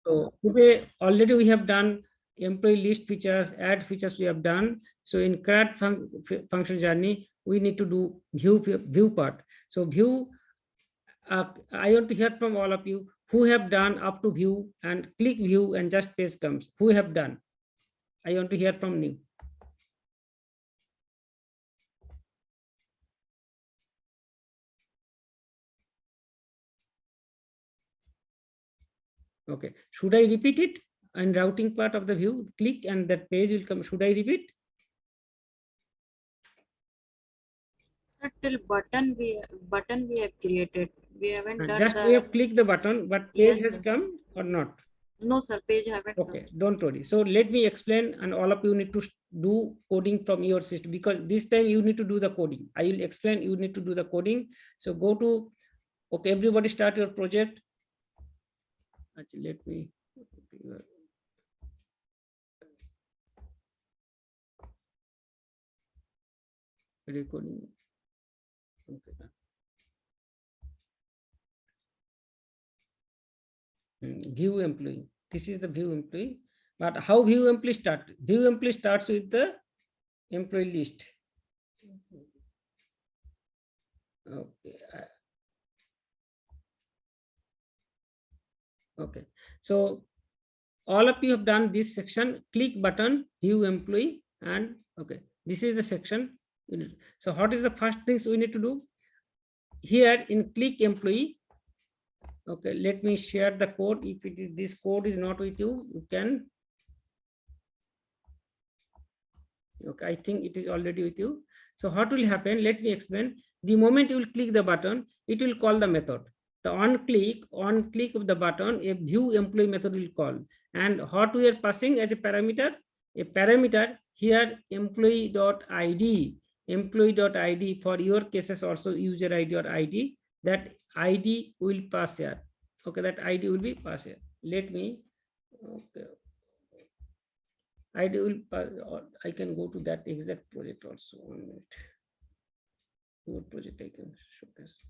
So today already we have done employee list features, add features we have done. So in CRUD function journey, we need to do view part. So view, I want to hear from all of you who have done up to view and click view and just page comes. Who have done? I want to hear from you. Okay. Should I repeat it? And routing part of the view, click and that page will come. Should I repeat? Sir, till button we have created. We haven't done Just we have clicked the button, but page Yes, has sir. come or not? No, sir, page haven't Okay, come. don't worry. So let me explain, and all of you need to do coding from your system, because this time you need to do the coding. I will explain, you need to do the coding. So go to, okay, everybody start your project. Actually, let me, okay, recording. Okay. View employee. This is the view employee. But how view employee start? View employee starts with the employee list. Okay. Okay. So all of you have done this section. Click button, view employee, and okay. This is the section. So what is the first things we need to do? Here in click employee. Okay, let me share the code. If it is this code is not with you, you can. Okay, I think it is already with you. So what will happen? Let me explain. The moment you will click the button, it will call the method. The on click of the button, a view employee method will call. And what we are passing as a parameter? A parameter here employee.id for your cases also user ID or ID. That ID will pass here. Okay, that ID will be passed here. Let me. Okay. I can go to that exact project also. 1 minute. Your project I can showcase.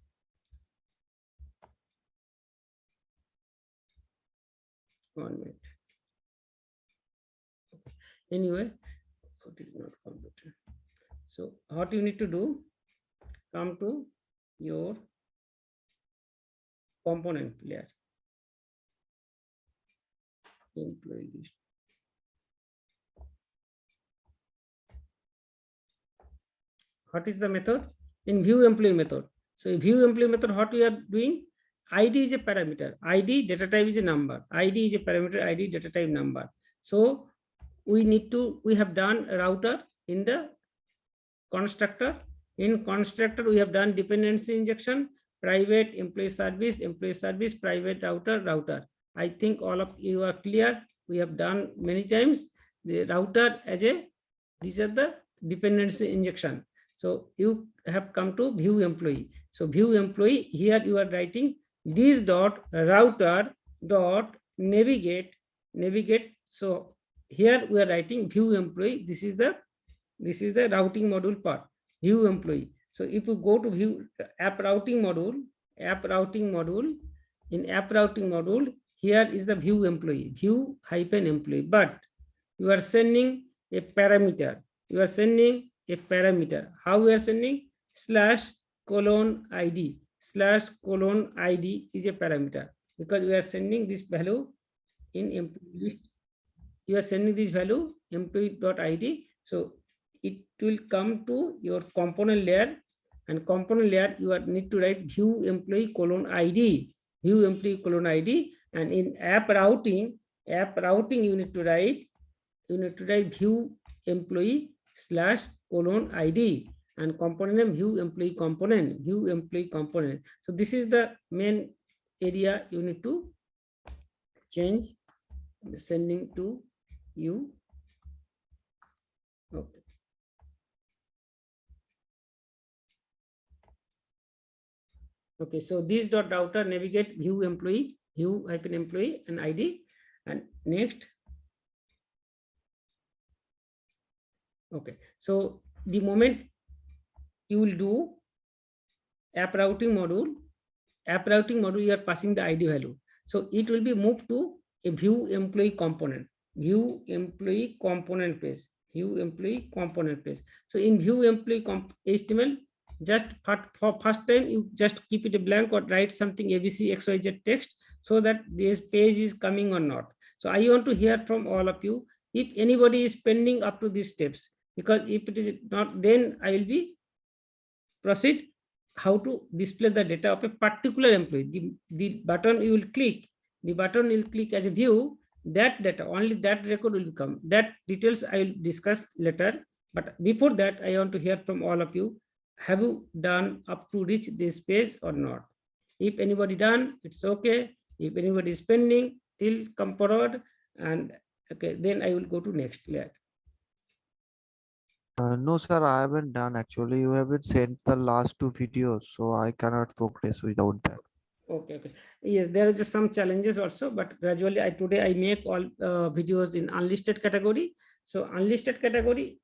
One minute. Okay. Anyway, it is not completed. So what you need to do? Come to your component layer. Employee list. What is the method? In view employee method. So in view employee method, what we are doing? ID is a parameter. ID data type is a number. ID is a parameter. ID data type number. So we have done router in the constructor. In constructor, we have done dependency injection, private employee service, private router. I think all of you are clear. We have done many times the router as a, these are the dependency injection. So you have come to view employee. So view employee, here you are writing this dot router dot navigate. So here we are writing view employee. This is the routing module part, view employee. So if you go to view app routing module, in app routing module, here is the view employee, view hyphen employee, but you are sending a parameter. How we are sending? /ID. /ID is a parameter, because we are sending this value in employee list. You are sending this value employee.id. So it will come to your component layer, and component layer you are need to write view employee :id, and in app routing you need to write view employee /:id, and component name view employee component. So this is the main area you need to change, sending to you. Okay. Okay, so this dot router navigate view employee, view hyphen employee and ID. And next. Okay, so the moment you will do app routing module, you are passing the ID value. So it will be moved to a view employee component, view employee component page, view employee component page. So in view employee HTML, just for first time you just keep it a blank or write something ABC XYZ text so that this page is coming or not. So I want to hear from all of you if anybody is pending up to these steps, because if it is not, then I will be proceed how to display the data of a particular employee. The button you will click, the button will click as a view, that data, only that record will come. That details I will discuss later. But before that, I want to hear from all of you. Have you done up to reach this page or not? If anybody done, it's okay. If anybody is pending, till come forward, and okay, then I will go to next layer. No, sir, I haven't done actually. You haven't sent the last two videos, so I cannot progress without that. Okay. Yes, there are just some challenges also, but gradually today I make all videos in unlisted category. So unlisted category,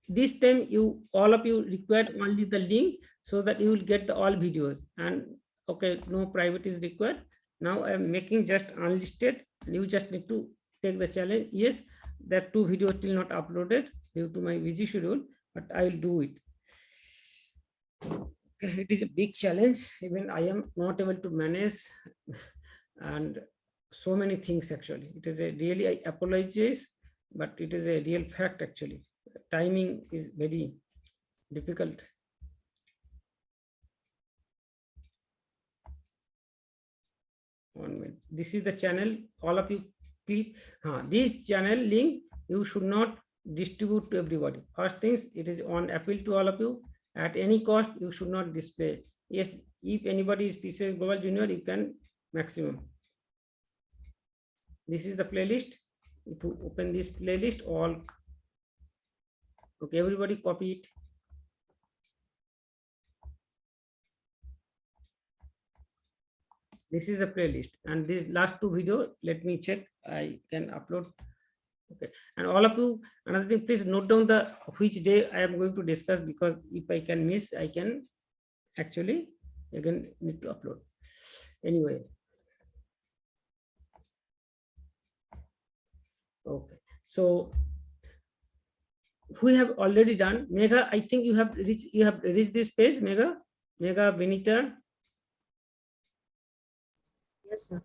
this time all of you required only the link so that you will get all videos, and okay, no private is required. Now I am making just unlisted, and you just need to take the challenge. Yes, that two videos still not uploaded due to my busy schedule, but I will do it. It is a big challenge. Even I am not able to manage and so many things. Actually, it is a really, I apologize, but it is a real fact. Actually, timing is very difficult. One minute. This is the channel. All of you keep this channel link. You should not distribute to everybody. First things, it is on appeal to all of you. At any cost, you should not display. Yes, if anybody is PCS Global Junior, you can maximum. This is the playlist. If you open this playlist, all okay, everybody copy it. This is a playlist, and this last two video, let me check. I can upload. Okay, and all of you, another thing, please note down the which day I am going to discuss, because if I can miss, I can actually again need to upload. Anyway, okay, so we have already done. Megha, I think you have reached this page. Megha, Benita. Yes, sir.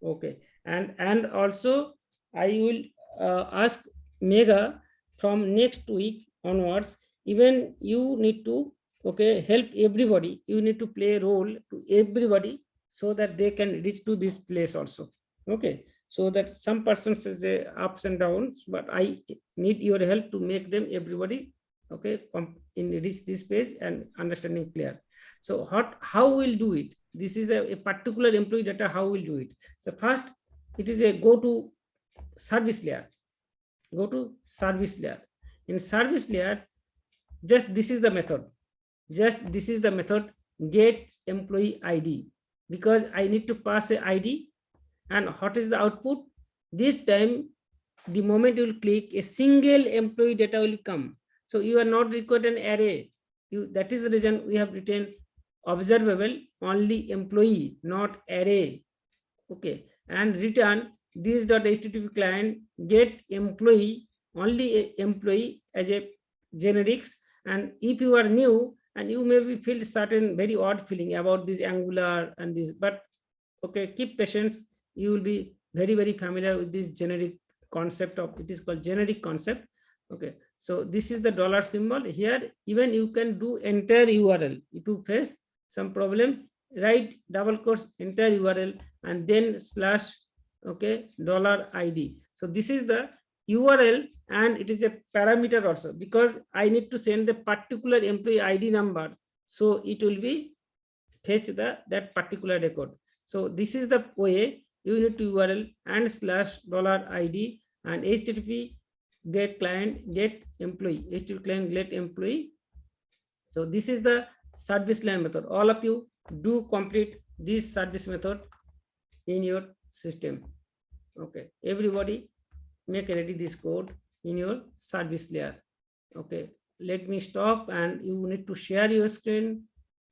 Okay, and also I will ask Megha, from next week onwards, even you need to help everybody. You need to play a role to everybody so that they can reach to this place also. Okay, so that some persons is ups and downs, but I need your help to make them everybody in reach this page and understanding clear. So how we'll do it? This is a particular employee data. How we'll do it? So first, it is a go to service layer. Go to service layer. In service layer, just this is the method. Get employee ID, because I need to pass a ID. And what is the output? This time, the moment you will click, a single employee data will come. So you are not required an array. That is the reason we have written observable only employee, not array. Okay, and return this .http client get employee, only employee as a generics. And if you are new and you maybe feel certain very odd feeling about this Angular and this, but okay, keep patience. You will be very familiar with this generic concept of, it is called generic concept. Okay, so this is the dollar symbol here. Even you can do entire URL. If you face some problem, write double quotes entire URL and then slash $ID. So this is the URL, and it is a parameter also, because I need to send the particular employee ID number, so it will be fetch that particular record. So this is the way you need to URL and slash $ID and HTTP get client get employee, HTTP client get employee. So this is the service line method. All of you do complete this service method in your system. Okay, everybody make ready this code in your service layer. Okay, let me stop, and you need to share your screen.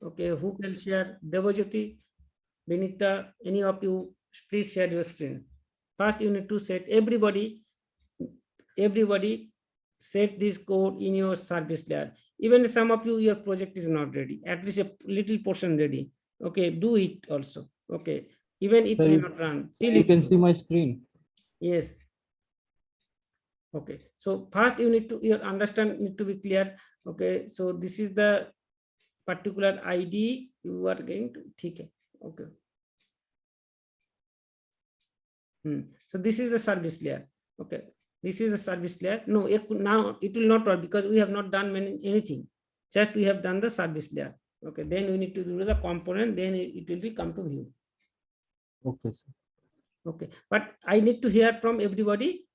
Okay, who can share? Devajyoti, Benita, any of you, please share your screen. First, you need to set everybody set this code in your service layer. Even some of you, your project is not ready, at least a little portion ready. Okay, do it also. Okay, even it So may you- not run. You can see my screen. Yes. Okay, so first you need to, your understand need to be clear. Okay, so this is the particular ID you are going to take. Okay. So this is the service layer. Okay, this is the service layer. No, now it will not work because we have not done anything. Just we have done the service layer. Okay, then we need to do the component. Then it will be come to view. Okay, sir. Okay, but I need to hear from everybody.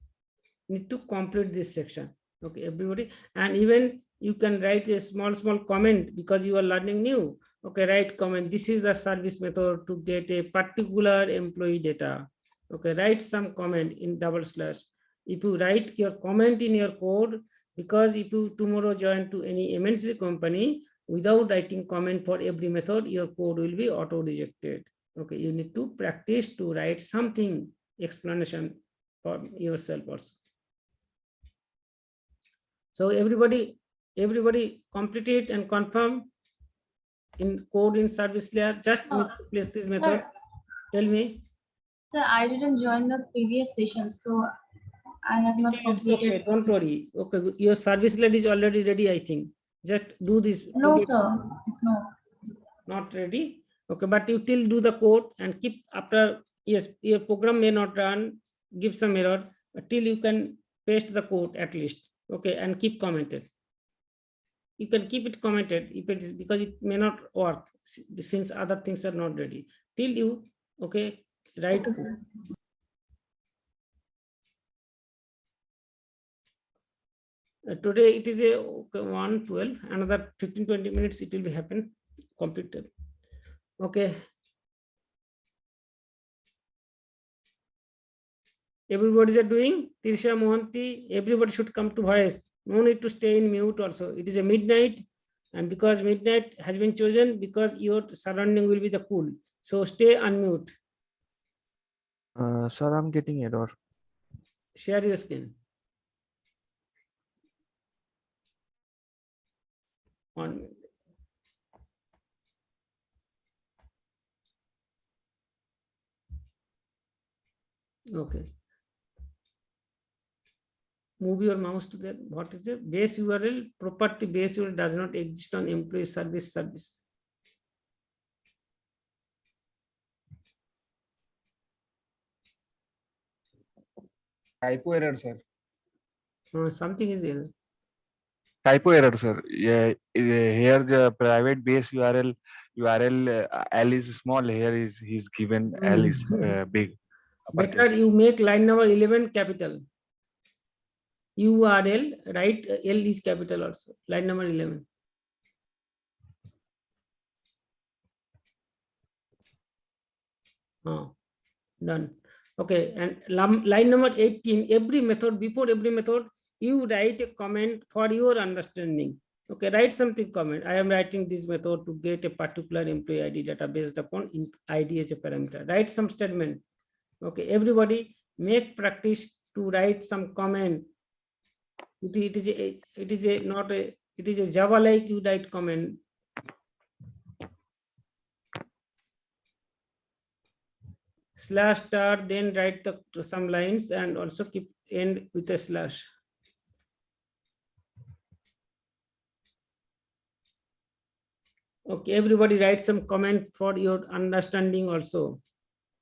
Need to complete this section. Okay, everybody, and even you can write a small comment because you are learning new. Okay, write comment. This is the service method to get a particular employee data. Okay, write some comment in double slash. If you write your comment in your code, because if you tomorrow join to any MNC company without writing comment for every method, your code will be auto rejected. Okay, you need to practice to write something explanation for yourself also. So everybody complete it and confirm in code in service layer. Just need to place this method. Sir, Tell me. sir, I didn't join the previous session, so I have not It's okay, completed. don't worry. Okay, your service layer is already ready, I think. Just do this. No, today. sir, it's no. Not ready. Okay, but you still do the code and keep after, yes, your program may not run, give some error, but till you can paste the code at least. Okay, and keep commented. You can keep it commented if it is, because it may not work since other things are not ready. Till you, okay, write. Okay, sir. Today it is a 1:12, another 15-20 minutes it will be happen completed. Okay. Everybody is doing. Tirsha, Mohanty, everybody should come to voice. No need to stay in mute also. It is a midnight, and because midnight has been chosen because your surrounding will be the cool. So stay unmute. Sir, I'm getting error. Share your screen. 1 minute. Okay. Move your mouse to that. What is it? Base URL, property base URL does not exist on employee service. Typo error, sir. Something is error. Typo error, sir. Yeah, here the private base URL L is small. Here is he's given L is big. Better Uppercase. you make line number 11 capital. URL, right? L is capital also. Line number 11. Done. Okay, and line number 18, every method, before every method, you write a comment for your understanding. Okay, write something comment. I am writing this method to get a particular employee ID data based upon ID as a parameter. Write some statement. Okay, everybody make practice to write some comment. It is a Java like you write comment. Slash star, then write some lines and also keep end with a slash. Okay, everybody write some comment for your understanding also,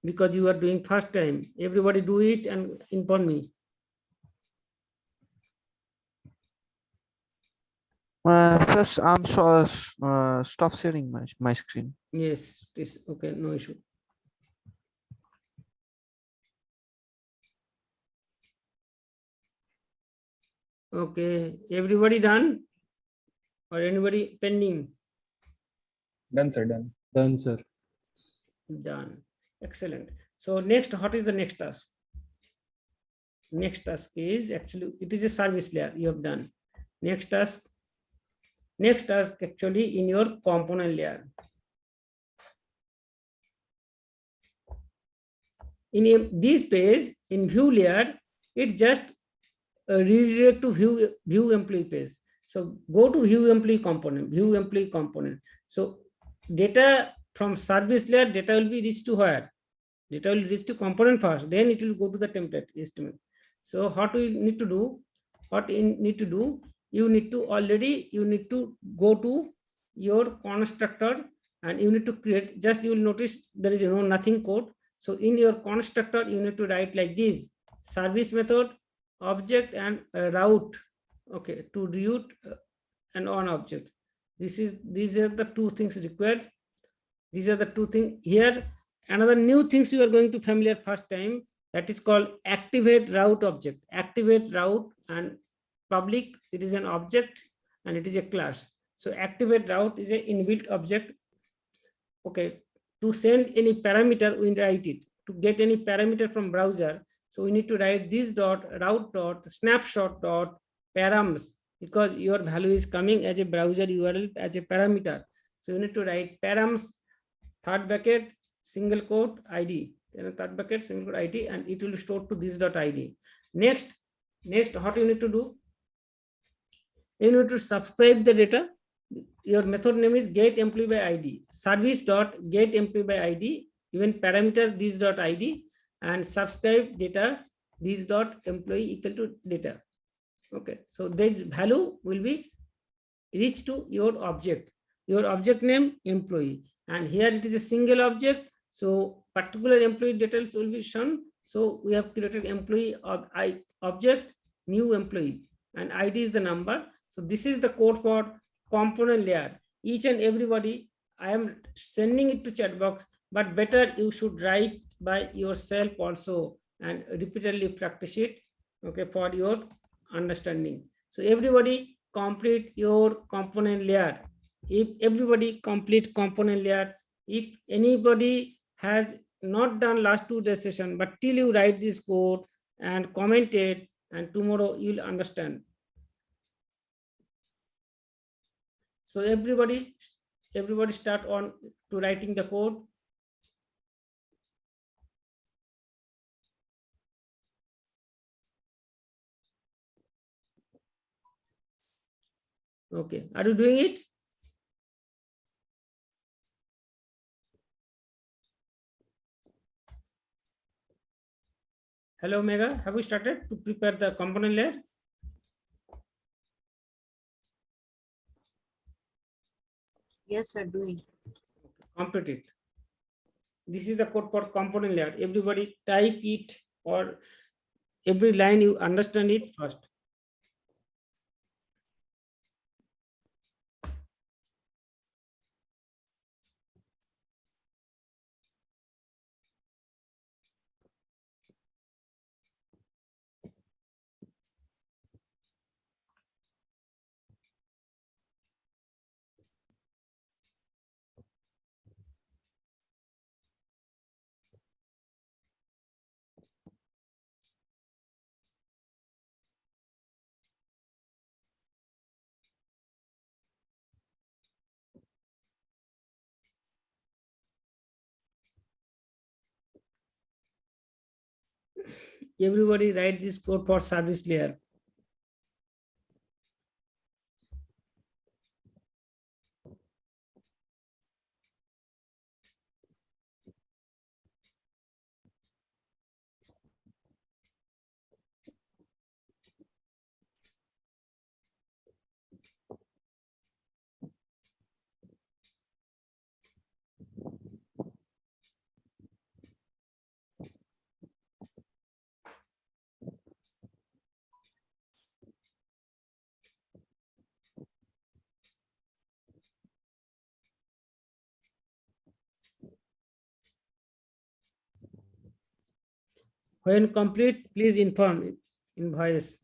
because you are doing first time. Everybody do it and inform me. First, I'm sure. Stop sharing my screen. Yes, this okay, no issue. Okay, everybody done or anybody pending? Done, sir. Done. Done, sir. Done. Excellent. So next, what is the next task? Next task is actually, it is a service layer you have done. Next task actually in your component layer. this page in view layer, it just redirect to view employee page. So go to view employee component. So data from service layer, data will be reached to where? Data will reach to component first, then it will go to the template estimate. So what we need to do, you need to go to your constructor and you need to create, just you will notice there is nothing code. So in your constructor, you need to write like this: service method, object, and route. Okay, to route and on object. These are the two things required. These are the two things here. Another new things you are going to familiar first time, that is called activate route object. Activate route and public, it is an object and it is a class. So activate route is a inbuilt object. Okay, to send any parameter, we write it. To get any parameter from browser, so we need to write this dot route dot snapshot dot params, because your value is coming as a browser URL as a parameter. So you need to write params, third bracket, single quote ID, then third bracket, single quote ID, and it will store to this dot ID. Next, what you need to do? You need to subscribe the data. Your method name is get employee by ID. Service dot get employee by ID, even parameter this dot ID, and subscribe data this dot employee equal to data. Okay, so this value will be reached to your object name employee, and here it is a single object, so particular employee details will be shown. So we have created employee object, new employee, and ID is the number. So this is the code for component layer. Each and everybody, I am sending it to chat box, but better you should write by yourself also and repeatedly practice it, okay, for your understanding. So everybody complete your component layer. If everybody complete component layer, if anybody has not done last 2 days session, but till you write this code and comment it, and tomorrow you'll understand. So everybody start on to writing the code. Okay, are you doing it? Hello Mega, have you started to prepare the component layer? Yes, sir, doing. Complete it. This is the code for component layer. Everybody type it, or every line you understand it first. Everybody write this code for service layer. When complete, please inform in voice.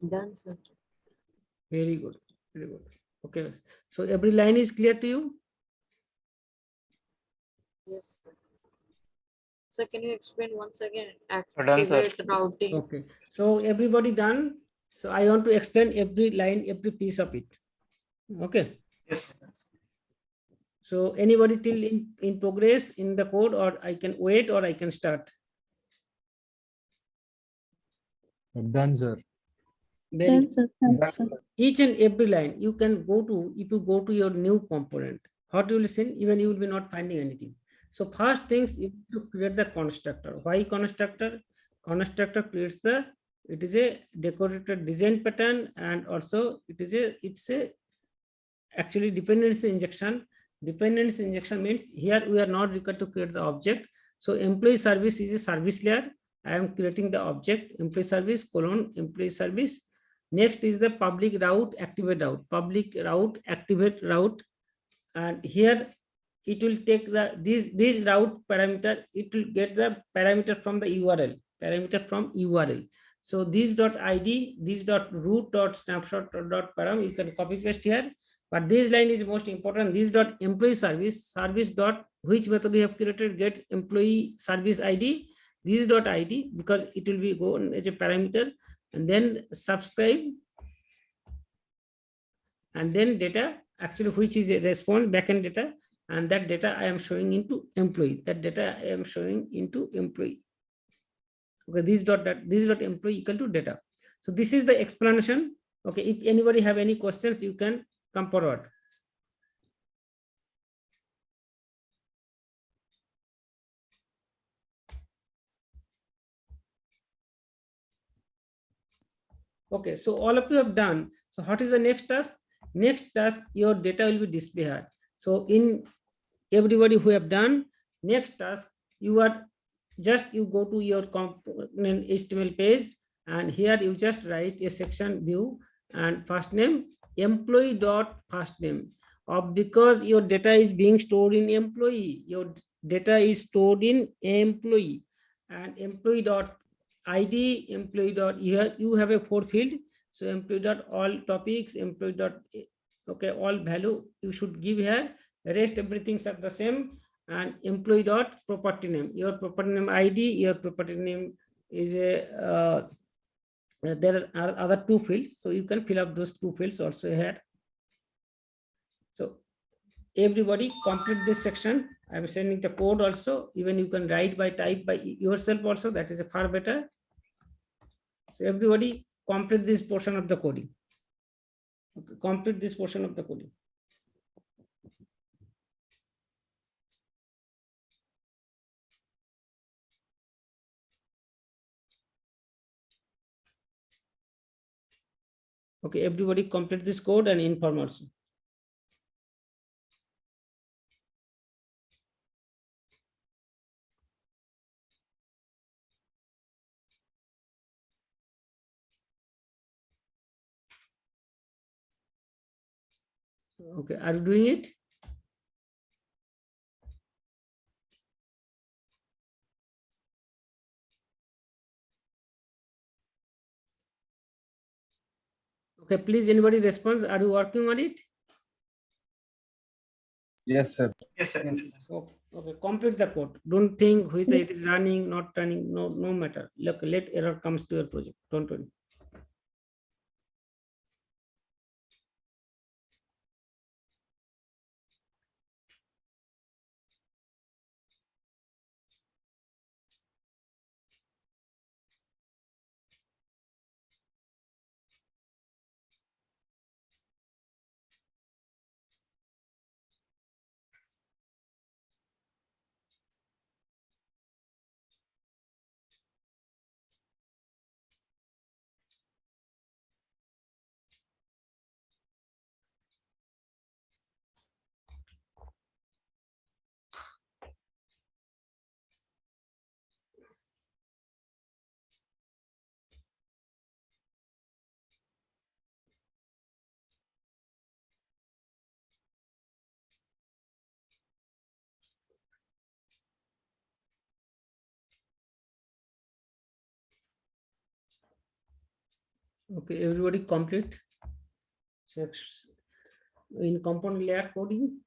Done, sir. Very good. Very good. Okay. So every line is clear to you? Yes, sir. So can you explain once again? Done, sir. Activate routing. Okay. So everybody done. So I want to explain every line, every piece of it. Okay. Yes. So anybody till in progress in the code, or I can wait, or I can start. Done, sir. Very Done, sir. Done, Done. sir. each and every line you can go to. If you go to your new component, what you will see, even you will be not finding anything. So first things, you have to create the constructor. Why constructor? Constructor creates the, it is a decorated design pattern, and also it's a actually dependency injection. Dependency injection means here we are not required to create the object. So employee service is a service layer. I am creating the object employee service colon employee service. Next is the public route activate route, public route activate route, and here it will take the this route parameter. It will get the parameter from the URL, parameter from URL. So this dot id, this dot root dot snapshot dot param, you can copy paste here. But this line is most important. This dot employee service, service dot which method we have created get employee service ID. This dot id, because it will be go as a parameter, and then subscribe, and then data actually which is a response backend data, and that data I am showing into employee. That data I am showing into employee. Okay, this dot employee equal to data. So this is the explanation. Okay, if anybody have any questions, you can come forward. Okay, so all of you have done. So what is the next task? Next task, your data will be displayed here. So in everybody who have done, next task, you are just you go to your component HTML page, and here you just write a section view and first name employee dot first name. Of because your data is being stored in employee, your data is stored in employee, and employee dot id, employee dot here you have a 4 field. So employee dot all topics, employee dot okay all value you should give here. Rest everything are the same. And employee dot property name, your property name id, your property name is a there are other 2 fields, so you can fill up those 2 fields also here. So everybody complete this section. I am sending the code also. Even you can write by type by yourself also, that is a far better. So everybody complete this portion of the coding. Okay, complete this portion of the coding. Okay, everybody complete this code and inform also. Okay, are you doing it? Okay, please anybody response. Are you working on it? Yes, sir. Yes, sir. Okay, okay, complete the code. Don't think whether it is running, not running, no matter. Look, let error comes to your project. Don't worry. Okay, everybody complete. So in component layer coding.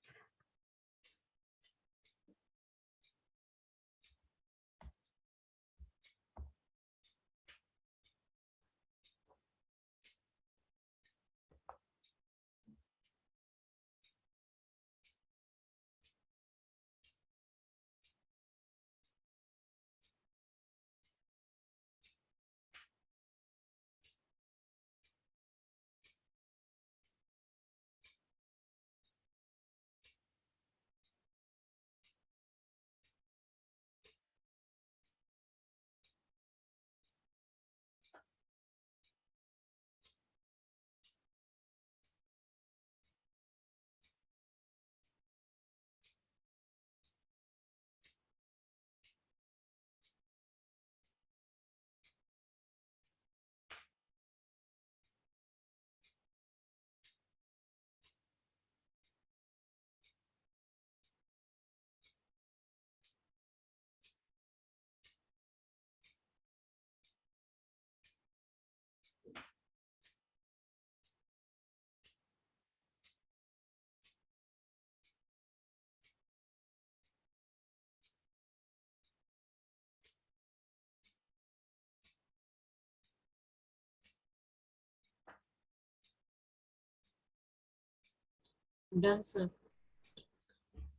Done, sir.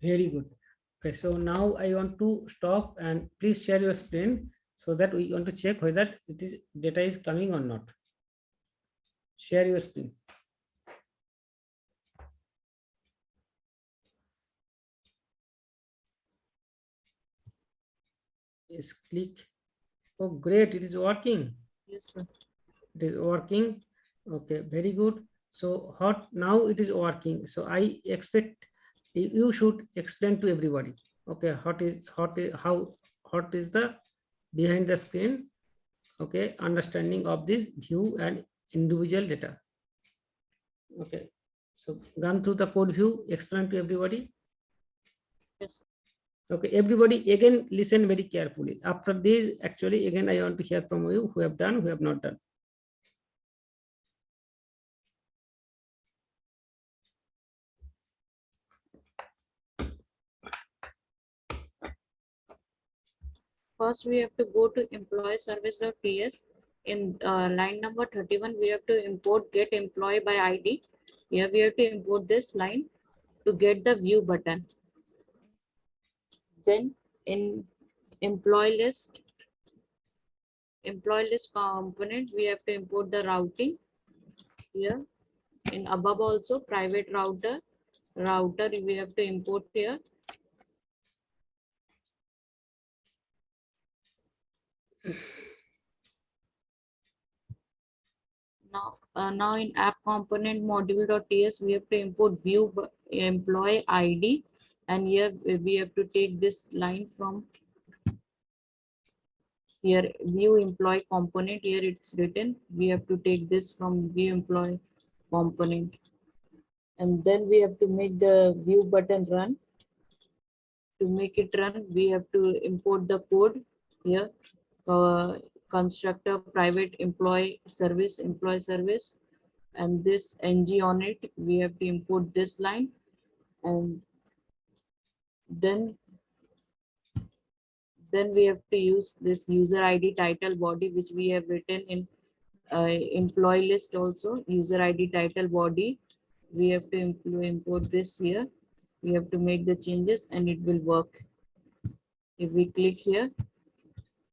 Very good. Okay, so now I want to stop and please share your screen so that we want to check whether it is data is coming or not. Share your screen. Yes, click. Oh, great! It is working. Yes, sir. It is working. Okay, very good. So hot now it is working. So I expect you should explain to everybody. Okay, how hot is the behind the screen. Okay, understanding of this view and individual data. Okay, so gone through the code view, explain to everybody. Yes. Okay, everybody again listen very carefully. After this, actually, again, I want to hear from you who have done, who have not done. First, we have to go to employee service.ts. In line number 31, we have to import get employee by ID. Here we have to import this line to get the view button. Then in employee list component, we have to import the routing here. In above also private router we have to import here. Now in app component module.ts, we have to import view employee ID, and here we have to take this line from here, view employee component. Here it's written, we have to take this from view employee component, and then we have to make the view button run. To make it run, we have to import the code here. Constructor private employee service, and this ng on it, we have to import this line, and then we have to use this user ID title body, which we have written in employee list also. User ID title body, we have to import this here. We have to make the changes and it will work. If we click here,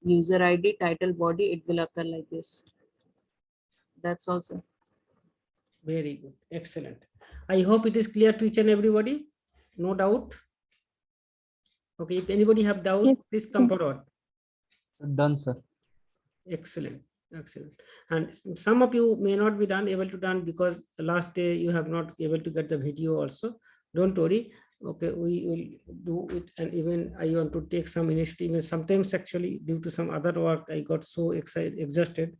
user ID title body, it will occur like this. That's also. Very good, excellent. I hope it is clear to each and everybody. No doubt. Okay, if anybody have doubt, Yes. please come forward. Done, sir. Excellent, excellent. And some of you may not be able to done because last day you have not able to get the video also. Don't worry. Okay, we will do it, and even I want to take some initiative. Sometimes actually due to some other work, I got so exhausted.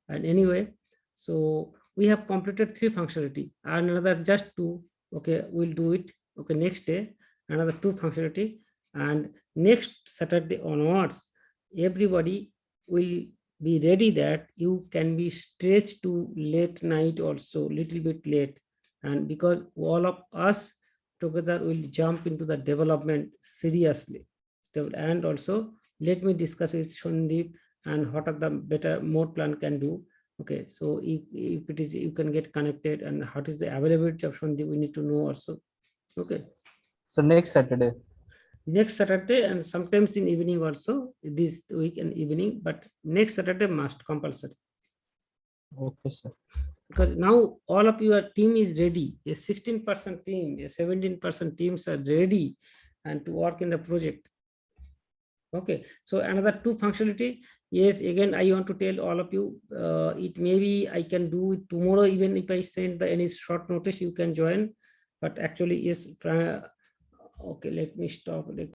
And anyway, so we have completed 3 functionality and another just 2. Okay, we'll do it. Okay, next day another 2 functionality, and next Saturday onwards everybody will be ready that you can be stretched to late night also, little bit late. And because all of us together will jump into the development seriously. And also let me discuss with Sandeep and what are the better mode plan can do. Okay, so if it is, you can get connected, and what is the availability of Sandeep, we need to know also. Okay. So next Saturday. Next Saturday, and sometimes in evening also, this week and evening, but next Saturday must compulsory. Okay, sir. Because now all of your team is ready. A 16% team, a 17% teams are ready and to work in the project. Okay, so another two functionality. Yes, again, I want to tell all of you, it maybe I can do it tomorrow, even if I send the any short notice, you can join. But actually, yes, okay, let me stop.